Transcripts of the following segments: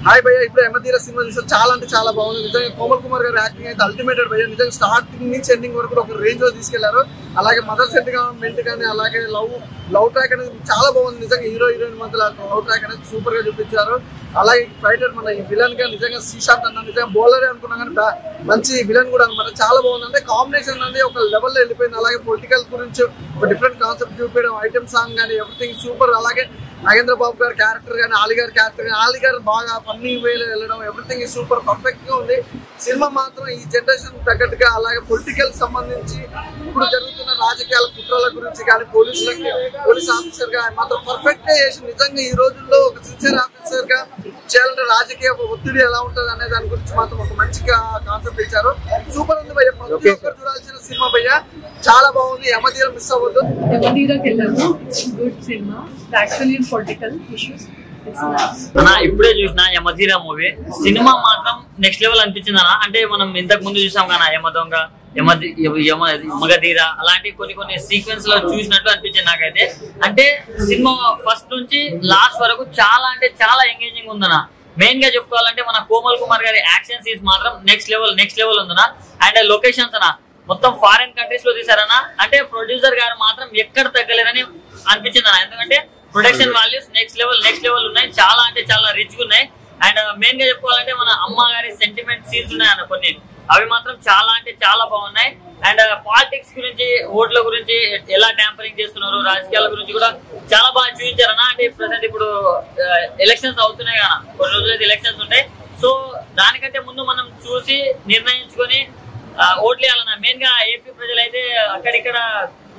Hi భయ్య, ఇప్పుడు యమధీర cinema చూసాం. చాలా అంటే చాలా బాగుంది. నిజంగా కోమల్ కుమార్ గారి యాక్టింగ్ అయితే అల్టిమేటెడ్ భయ్య. నిజంగా స్టార్టింగ్ నుంచి ఎండింగ్ వరకు ఒక రేంజ్ లో తీసుకెళ్లారు. అలాగే మదర్ సెంటిమెంట్ కానీ, అలాగే లవ్ ట్రాక్ అనేది చాలా బాగుంది. నిజంగా హీరో హీరోయిన్ మధ్యలో లవ్ ట్రాక్ అనేది సూపర్ గా చూపించారు. అలాగే ఫైటర్ మన ఈ విలన్ గా నిజంగా శ్రీశాంత్ అన్న నిజంగా బౌలరే అనుకున్నా కానీ మంచి విలన్ కూడా అనమాట. చాలా బాగుంది. అంటే కాంబినేషన్ అనేది ఒక లెవెల్లో వెళ్ళిపోయింది. అలాగే పొలిటికల్ గురించి ఒక డిఫరెంట్ కాన్సెప్ట్ చూపించడం, ఐటమ్ సాంగ్ కానీ ఎవ్రీథింగ్ సూపర్. అలాగే నాగేంద్ర బాబు గారి క్యారెక్టర్ కానీ, ఆలీ గారి క్యారెక్టర్ కానీ, ఆలీ గారు బాగా ఫన్నీ వేలో వెళ్ళడం, ఎవ్రీథింంగ్ సూపర్ పర్ఫెక్ట్ గా ఉంది. సినిమా మాత్రం ఈ జనరేషన్ తగ్గట్టుగా, అలాగే పొలిటికల్ సంబంధించి ఇప్పుడు జరుగుతున్న రాజకీయాల కుట్రల గురించి కానీ, పోలీస్ ఆఫీసర్ గా మాత్రం పర్ఫెక్ట్ గా చేసి నిజంగా ఈ రోజుల్లో ఒక సిన్సియర్ ఆఫీసర్ గా చేయాలంటే రాజకీయ ఒత్తిడి ఎలా ఉంటుంది అనే దాని గురించి మాత్రం ఒక మంచిగా కాన్సెప్ట్ ఇచ్చారు. సూపర్ ఉంది భయ్య, ప్రతి ఒక్కరు చూడాల్సిన సినిమా భయ్య. చాలా బాగుంది. యమధీర మిస్ అవ్వద్దు. ఇప్పుడే చూసిన యమధీర మూవీ. సినిమా మాత్రం నెక్స్ట్ లెవెల్ అనిపించింది అన్న. అంటే మనం ఇంతకు ముందు చూసాం కదా యమదొంగ, మగధీర, అలాంటి కొన్ని సీక్వెన్స్ లో చూసినట్లు అనిపించింది నాకైతే. అంటే సినిమా ఫస్ట్ నుంచి లాస్ట్ వరకు చాలా అంటే చాలా ఎంగేజింగ్ ఉందన్న. మెయిన్ గా చెప్పుకోవాలంటే మన కోమల్ కుమార్ గారి యాక్షన్ సీన్స్ మాత్రం నెక్స్ట్ లెవెల్ ఉందన్న. అండ్ లొకేషన్స్ అన్న మొత్తం ఫారిన్ కంట్రీస్ లో తీసారన్న. అంటే ప్రొడ్యూసర్ గారు మాత్రం ఎక్కడ తగ్గలేదని అనిపించింది అన్న. ఎందుకంటే ప్రొడక్షన్ వాల్యూస్ నెక్స్ట్ లెవెల్ ఉన్నాయి. చాలా అంటే చాలా రిచ్ గా ఉన్నాయి. అండ్ మెయిన్ గా చెప్పుకోవాలంటే మన అమ్మ గారి సెంటిమెంట్ సీన్స్ ఉన్నాయి అన్న కొన్ని. అవి మాత్రం చాలా అంటే చాలా బాగున్నాయి. అండ్ పాలిటిక్స్ గురించి, ఓట్ల గురించి ఎలా ట్యాంపరింగ్ చేస్తున్నారు, రాజకీయాల గురించి కూడా చాలా బాగా చూపించారన్న. అంటే ప్రెసెంట్ ఇప్పుడు ఎలక్షన్స్ అవుతున్నాయి కదా, కొన్ని రోజులైతే ఎలక్షన్స్ ఉంటాయి. సో దానికంటే ముందు మనం చూసి నిర్ణయించుకొని ఓట్లు వేయాలన్న. మెయిన్ గా ఏపీ ప్రజలు అయితే అక్కడిక్కడ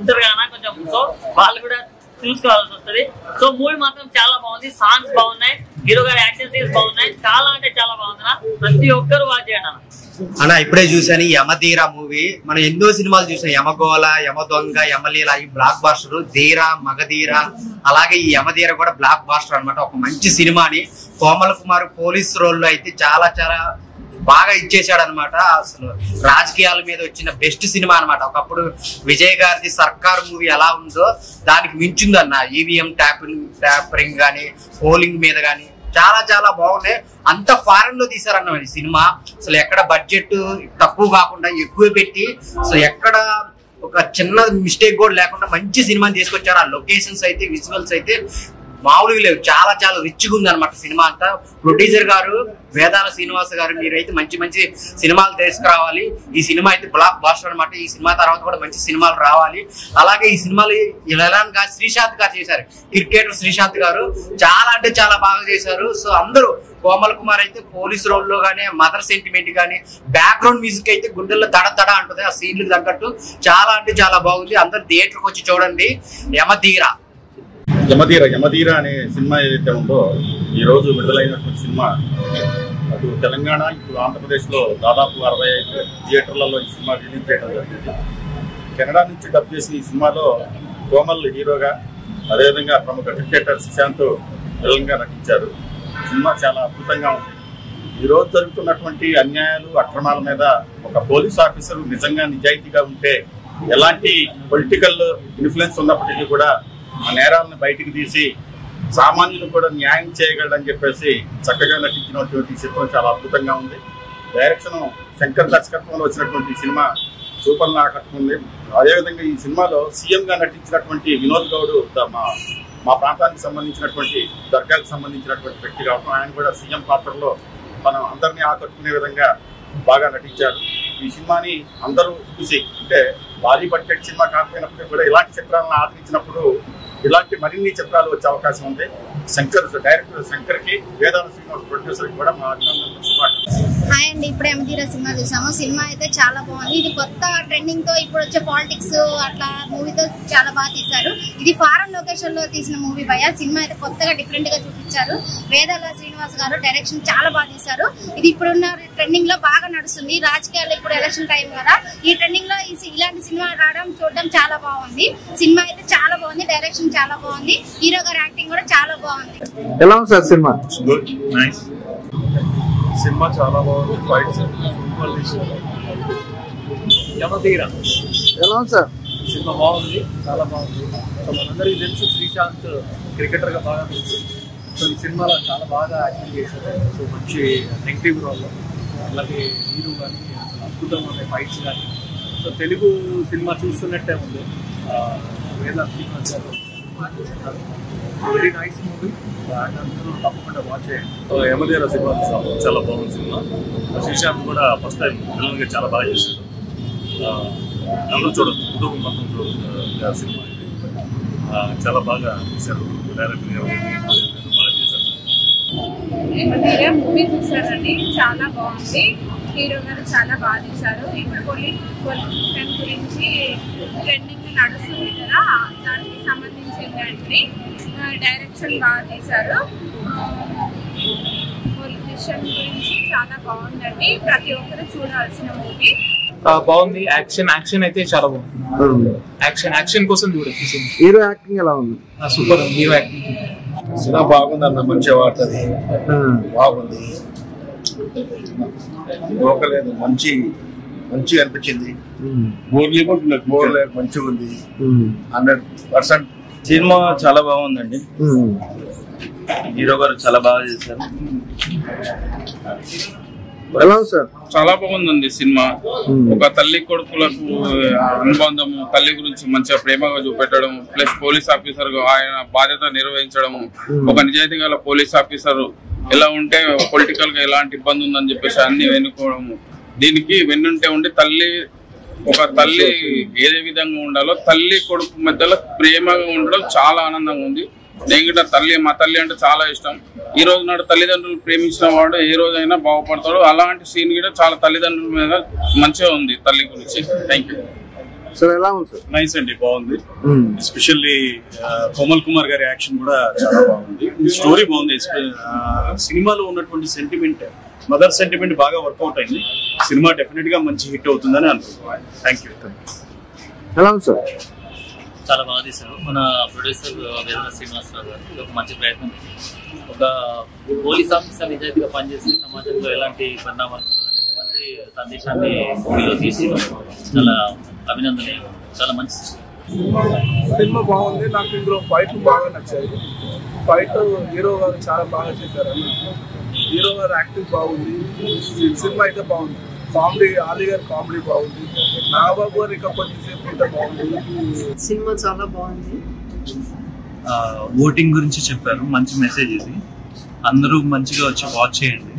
ఉంటారు కదా కొంచెం, సో వాళ్ళు కూడా చూసుకోవాల్సి వస్తుంది. సో మూవీ మాత్రం చాలా బాగుంది. సాంగ్స్ బాగున్నాయి, హీరో గారి యాక్షన్ సీన్స్ బాగున్నాయి. చాలా అంటే చాలా బాగుంది. ప్రతి ఒక్కరు వాచ్ చేయండి అన్న. ఇప్పుడే చూసాను యమధీర మూవీ. మనం ఎన్నో సినిమాలు చూసాం, యమగోళ, యమదొంగ, యమలీల, ఈ బ్లాక్ బాస్టర్. ధీర, మగధీర, అలాగే ఈ యమధీర కూడా బ్లాక్ బాస్టర్ అనమాట. ఒక మంచి సినిమాని కోమల్ కుమార్ పోలీస్ రోల్ లో అయితే చాలా చాలా బాగా ఇచ్చేసాడు అనమాట. అసలు రాజకీయాల మీద వచ్చిన బెస్ట్ సినిమా అనమాట. ఒకప్పుడు విజయ్ గారిది సర్కార్ మూవీ ఎలా ఉందో దానికి మించిందన్న. ఈవీఎం ట్యాపరింగ్ కానీ, పోలింగ్ మీద కానీ చాలా చాలా బాగున్నాయి. అంత ఫారెన్ లో తీసారన్న ఈ సినిమా. అసలు ఎక్కడ బడ్జెట్ తక్కువ కాకుండా ఎక్కువ పెట్టి, అసలు ఎక్కడ ఒక చిన్న మిస్టేక్ కూడా లేకుండా మంచి సినిమాని తీసుకొచ్చారు. ఆ లొకేషన్స్ అయితే, విజువల్స్ అయితే మామూలుగా లేవు. చాలా చాలా రిచ్గా ఉంది అనమాట సినిమా అంతా. ప్రొడ్యూసర్ గారు వేదాల శ్రీనివాస్ గారు, మీరైతే మంచి మంచి సినిమాలు తీసుకురావాలి. ఈ సినిమా అయితే బ్లాక్ బాస్టర్ అనమాట. ఈ సినిమా తర్వాత కూడా మంచి సినిమాలు రావాలి. అలాగే ఈ సినిమాలు ఎలాన్ గారు, శ్రీశాంత్ గారు చేశారు. క్రికెటర్ శ్రీశాంత్ గారు చాలా అంటే చాలా బాగా చేశారు. సో అందరూ కోమల్ కుమార్ అయితే పోలీస్ రోల్ లో గానీ, మదర్ సెంటిమెంట్ గానీ, బ్యాక్గ్రౌండ్ మ్యూజిక్ అయితే గుండెల్లో తడ అంటుంది. ఆ సీన్లకు తగ్గట్టు చాలా అంటే చాలా బాగుంది. అందరు థియేటర్కి వచ్చి చూడండి యమధీర అనే సినిమా ఏదైతే ఉందో ఈ రోజు విడుదలైనటువంటి సినిమా అటు తెలంగాణ, ఇప్పుడు ఆంధ్రప్రదేశ్లో దాదాపు 65 థియేటర్లలో ఈ సినిమా రిలీజ్ చేయడం జరిగింది. కెనడా నుంచి డబ్ చేసిన ఈ సినిమాలో కోమల్ హీరోగా, అదేవిధంగా ప్రముఖ క్రికెటర్ శ్రీశాంత్ విలన్గా నటించారు. సినిమా చాలా అద్భుతంగా ఉంది. ఈరోజు జరుగుతున్నటువంటి అన్యాయాలు, అక్రమాల మీద ఒక పోలీస్ ఆఫీసర్ నిజంగా నిజాయితీగా ఉంటే, ఎలాంటి పొలిటికల్ ఇన్ఫ్లుయెన్స్ ఉన్నప్పటికీ కూడా ఆ నేరాలను బయటికి తీసి సామాన్యులు కూడా న్యాయం చేయగలడని చెప్పేసి చక్కగా నటించినటువంటి చిత్రం చాలా అద్భుతంగా ఉంది. డైరెక్షన్ శంకర్ దర్శకత్వంలో వచ్చినటువంటి సినిమా సూపర్గా ఆకట్టుకుంది. అదేవిధంగా ఈ సినిమాలో సీఎంగా నటించినటువంటి వినోద్ గౌడ్ మా ప్రాంతానికి సంబంధించినటువంటి దర్గాకు సంబంధించినటువంటి వ్యక్తి కావడం, ఆయన కూడా సీఎం పాత్రలో మనం అందరినీ ఆకట్టుకునే విధంగా బాగా నటించారు. ఈ సినిమాని అందరూ చూసి, అంటే భారీ బడ్జెట్ సినిమా కాకపోయినప్పుడు కూడా ఇలాంటి చిత్రాలను ఆదరించినప్పుడు ఇలాంటి మరిన్ని చిత్రాలు వచ్చే అవకాశం ఉంది. డైరెక్టర్ శంకర్కి, వేదాల శ్రీనివాస్ ప్రొడ్యూసర్కి కూడా మా అభినందనలు, శుభాకాంక్షలు. హాయ్ అండి, ఇప్పుడే యమధీర సినిమా చూసాము. సినిమా అయితే చాలా బాగుంది. ఇది కొత్త ట్రెండింగ్ తో ఇప్పుడు వచ్చే పాలిటిక్స్ అట్లా మూవీతో చాలా బాగా తీశారు. ఇది ఫారెన్ లొకేషన్ లో తీసిన మూవీ భయ్య. సినిమా అయితే కొత్తగా డిఫరెంట్ గా చూపించారు. వేదాల శ్రీనివాస్ గారు డైరెక్షన్ చాలా బాగా తీశారు. ఇది ఇప్పుడున్న ట్రెండింగ్ లో బాగా నడుస్తుంది. రాజకీయాల్లో ఇప్పుడు ఎలక్షన్ టైం కదా, ఈ ట్రెండింగ్ లో ఇలాంటి సినిమా రావడం చూడడం చాలా బాగుంది. సినిమా అయితే చాలా బాగుంది. డైరెక్షన్ చాలా బాగుంది. హీరో గారి యాక్టింగ్ కూడా చాలా బాగుంది. ఎలా ఉంది సార్ సినిమా? సినిమా చాలా బాగుంది. ఫైట్స్ సూపర్ తీశారు. యమధీర ఎలా ఉంది సార్? సినిమా బాగుంది, చాలా బాగుంది. మనందరికీ తెలుసు శ్రీశాంత్ క్రికెటర్ గా బాగా తెలుసు. సో ఈ సినిమాలో చాలా బాగా యాక్టింగ్ చేశారు. సో మంచి నెగిటివ్ రోల్లో, అలాగే హీరో కానీ అద్భుతంగా ఉన్నాయి ఫైట్స్ కానీ. సో తెలుగు సినిమా చూస్తున్నట్టే ఉంది. వేద శ్రీనివాస్ గారు వెరీ నైస్ మూవీ అండ్ అందరూ తప్పకుండా వాచ్ చేయండి. సో యమధీర సినిమా చాలా బాగుంది సినిమా. శ్రీశాంత్ కూడా ఫస్ట్ టైం విలన్గా చాలా బాగా చేశాడు. అందరూ చూడొచ్చు, కుటుంబం మొత్తం చూడొచ్చు సినిమా ఇది. చాలా బాగా చేశారు. డైరెక్టర్ గారు బాగా చేశారు. యమధీర మూవీ చూసారండి, చాలా బాగుంది. హీరో గారు చాలా బాగా తీశారు. ఇప్పుడు పొలిటిషన్ గురించి ట్రెండింగ్ నడుస్తుంది కదా, దానికి సంబంధించిందండి. డైరెక్షన్ బాగా తీశారు. పొలిటిషన్ గురించి చాలా బాగుందండి, ప్రతి ఒక్కరు చూడాల్సిన మూవీ. బాగుంది. యాక్షన్ అయితే చాలా బాగుంది. యాక్షన్ కోసం చూడొచ్చు. హీరో యాక్టింగ్ ఎలా ఉంది? సూపర్. హీరో యాక్టింగ్ సినిమా బాగుంది అన్న, మంచిగా వాడుతుంది, బాగుంది. లోకలేదు మంచిగా అనిపించింది. మంచిగా ఉంది. 100% సినిమా చాలా బాగుందండి. హీరో గారు చాలా బాగా చేశారు. ఎలా సార్? చాలా బాగుందండి సినిమా. ఒక తల్లి కొడుకులకు అనుబంధము, తల్లి గురించి మంచిగా ప్రేమగా చూపెట్టడం, ప్లస్ పోలీస్ ఆఫీసర్ ఆయన బాధ్యత నిర్వహించడం, ఒక నిజాయితీ గల పోలీస్ ఆఫీసర్ ఎలా ఉంటే పొలిటికల్ గా ఎలాంటి ఇబ్బంది ఉందని చెప్పేసి అన్ని వెనుకోవడము. దీనికి వెన్నుంటే ఉండి ఒక తల్లి ఏ విధంగా ఉండాలో తల్లి కొడుకు మధ్యలో ప్రేమగా ఉండడం చాలా ఆనందంగా ఉంది. నేను కూడా మా తల్లి అంటే చాలా ఇష్టం. ఈ రోజు నాడు తల్లిదండ్రులు ప్రేమించిన వాడు ఏ రోజైనా బాగుపడతాడు. అలాంటి సీన్ కూడా చాలా తల్లిదండ్రుల మీద మంచిగా ఉంది తల్లి గురించి. Thank you sir. ఎలా ఉంది సార్? నైస్ అండి, బాగుంది. ఎస్పెషల్లీ కోమల్ కుమార్ గారి యాక్షన్ కూడా చాలా బాగుంది. స్టోరీ బాగుంది. సినిమాలో ఉన్నటువంటి సెంటిమెంట్, మదర్ సెంటిమెంట్ బాగా వర్కౌట్ అయింది. సినిమా డెఫినెట్ గా మంచి హిట్ అవుతుందని అనుకుంటున్నాను. Thank you. ఎలా ఉంది సార్? చాలా బాగా తీశారు మన ప్రొడ్యూసర్ వేద శ్రీనివాసరావు గారు. ఇది ఒక మంచి ప్రయత్నం. ఒక పోలీస్ ఆఫీసర్ నిజాయితీగా పనిచేసి సమాజంలో ఎలాంటి పరిణామాలు ఉంటుందనేది మంచి సందేశాన్ని మూవీలో తీసి చాలా అభినందనీయం. చాలా మంచి సినిమా బాగుంది. నాకు ఇందులో ఫైట్ బాగా నచ్చాయి. ఫైట్ హీరో గారు చాలా బాగా చేశారు. హీరో గారు యాక్టింగ్ బాగుంది. సినిమా అయితే బాగుంది. కామెడీ, ఆలీ గారి కామెడీ బాగుంది. నాగబాబు గారు ఇక కొద్దిసేపు అయితే బాగుంది. సినిమా చాలా బాగుంది. ఓటింగ్ గురించి చెప్పారు, మంచి మెసేజ్ ఇది. అందరూ మంచిగా వచ్చి వాచ్ చేయండి.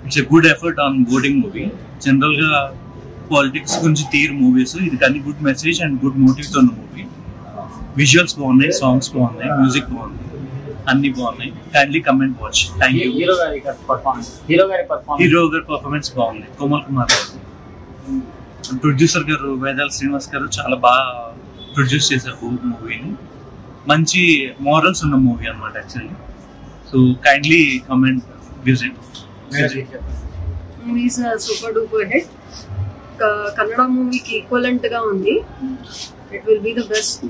It's a good effort on voting movie. General గా పాలిటిక్స్ గురించి తీరు మూవీస్, ఇది కానీ good message and good motive తో ఉన్న మూవీ. విజువల్స్ బాగున్నాయి, సాంగ్స్ బాగున్నాయి, మ్యూజిక్ బాగుంది, అన్ని బాగున్నాయి. Kindly comment watch. Thank you. Hero గారి పర్ఫార్మెన్స్ బాగుంది. కోమల్ కుమార్ గారు, ప్రొడ్యూసర్ గారు వేదాల శ్రీనివాస్ గారు చాలా బాగా ప్రొడ్యూస్ చేశారు మూవీని. మంచి మోరల్స్ ఉన్న మూవీ అనమాట actually. So kindly comment visit. Movies super duper hit. Kannada మూవీకి ఈక్వలెంట్ గా ఉంది. It will be the best